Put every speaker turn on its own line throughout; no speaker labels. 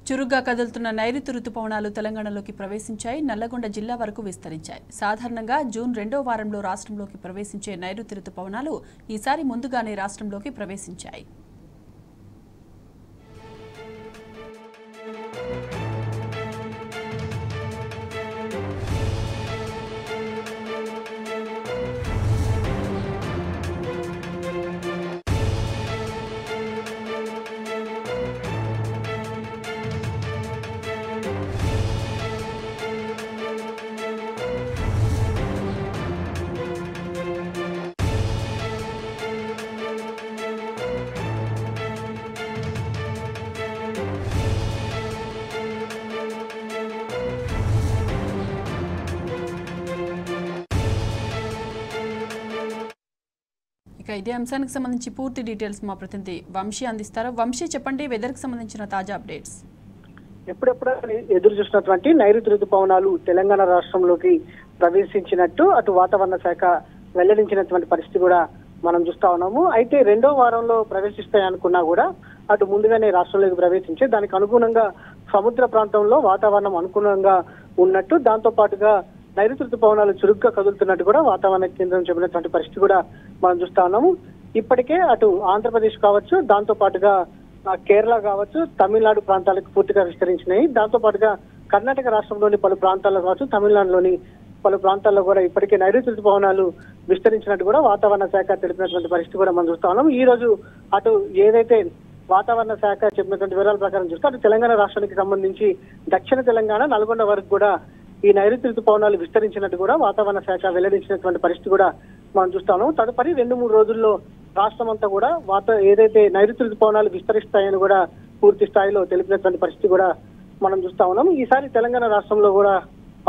చురుగ్గా కదులుతున్న నైరుతి రుతుపవనాలు తెలంగాణలోకి ప్రవేశించాయి. నల్లగొండ జిల్లా వరకు విస్తరించాయి. సాధారణంగా జూన్ 2వ వారంలో రాష్ట్రంలోకి ప్రవేశించే నైరుతి రుతుపవనాలు ఈసారి ముందుగానే రాష్ట్రంలోకి ప్రవేశించాయి. ఇదే అంశానికి సంబంధించి పూర్తి డీటెయిల్స్ మా ప్రతినిధి వంశీ అందిస్తారు. వంశీ, చెప్పండి, వెదర్ కి సంబంధించిన తాజా అప్డేట్స్.
ఎప్పుడెప్పుడు ఎదురు చూసినటువంటి నైరుతి రుతుపవనాలు తెలంగాణ రాష్ట్రంలోకి ప్రవేశించినట్టు అటు వాతావరణ శాఖ వెల్లడించినటువంటి పరిస్థితి కూడా మనం చూస్తా ఉన్నాము. అయితే 2వ వారంలో ప్రవేశిస్తాయనుకున్నా కూడా అటు ముందుగానే రాష్ట్రంలోకి ప్రవేశించి దానికి అనుగుణంగా సముద్ర ప్రాంతంలో వాతావరణం అనుకూలంగా ఉన్నట్టు, దాంతో పాటుగా నైరుతి రుతుపవనాలు చురుగ్గా కదులుతున్నట్టు కూడా వాతావరణ కేంద్రం చెప్పినటువంటి పరిస్థితి కూడా మనం చూస్తా ఉన్నాము. ఇప్పటికే అటు ఆంధ్రప్రదేశ్ కావచ్చు, దాంతో పాటుగా కేరళ కావచ్చు, తమిళనాడు ప్రాంతాలకు పూర్తిగా విస్తరించినాయి. దాంతో పాటుగా కర్ణాటక రాష్ట్రంలోని పలు ప్రాంతాల్లో కావచ్చు, తమిళనాడులోని పలు ప్రాంతాల్లో కూడా ఇప్పటికే నైరుతి రుతుపవనాలు విస్తరించినట్టు కూడా వాతావరణ శాఖ తెలిపినటువంటి పరిస్థితి కూడా మనం చూస్తా ఉన్నాం. ఈ రోజు అటు ఏదైతే వాతావరణ శాఖ చెప్పినటువంటి వివరాల ప్రకారం చూస్తే అటు తెలంగాణ రాష్ట్రానికి సంబంధించి దక్షిణ తెలంగాణ, నల్గొండ వరకు కూడా ఈ నైరుతి రుతుపవనాలు విస్తరించినట్టు కూడా వాతావరణ శాఖ వెల్లడించినటువంటి పరిస్థితి కూడా మనం చూస్తాము. తదుపరి 2-3 రోజుల్లో రాష్ట్రం అంతా కూడా ఏదైతే నైరుతి రుతుపవనాలు విస్తరిస్తాయని కూడా పూర్తి స్థాయిలో తెలిపినటువంటి పరిస్థితి కూడా మనం చూస్తా ఉన్నాం. ఈసారి తెలంగాణ రాష్ట్రంలో కూడా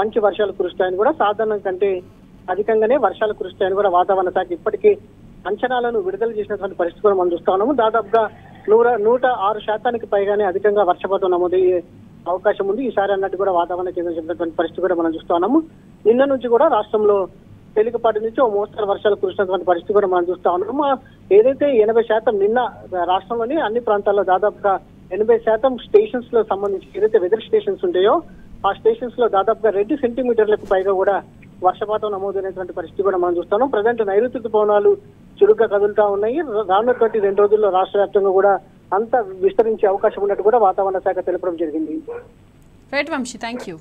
మంచి వర్షాలు కురుస్తాయని కూడా, సాధారణం కంటే అధికంగానే వర్షాలు కురుస్తాయని కూడా వాతావరణ శాఖ ఇప్పటికే అంచనాలను విడుదల చేసినటువంటి పరిస్థితి కూడా మనం చూస్తా ఉన్నాము. దాదాపుగా 106% పైగానే అధికంగా వర్షపాతం నమోదయ్యే అవకాశం ఉంది ఈసారి అన్నట్టు కూడా వాతావరణ కేంద్రం చెప్పినటువంటి పరిస్థితి కూడా మనం చూస్తా ఉన్నాము. నిన్న నుంచి కూడా రాష్ట్రంలో తేలికపాటి నుంచి ఓ మోస్తరు వర్షాలు కురిసినటువంటి పరిస్థితి కూడా మనం చూస్తా ఉన్నాము. ఏదైతే 80% నిన్న రాష్ట్రంలోని అన్ని ప్రాంతాల్లో దాదాపుగా 80% స్టేషన్స్ లో సంబంధించి ఏదైతే వెదర్ స్టేషన్స్ ఉంటాయో ఆ స్టేషన్స్ లో దాదాపుగా 2 సెంటీమీటర్లకు పైగా కూడా వర్షపాతం నమోదైనటువంటి పరిస్థితి కూడా మనం చూస్తాం. ప్రజెంట్ నైరుతి రుతుపవనాలు చురుగ్గా కదులుతా ఉన్నాయి. రానున్నటువంటి 2 రోజుల్లో రాష్ట్ర వ్యాప్తంగా కూడా అంతా విస్తరించే అవకాశం ఉన్నట్టు కూడా వాతావరణ శాఖ తెలపడం జరిగింది.
Right Vamshi, thank you.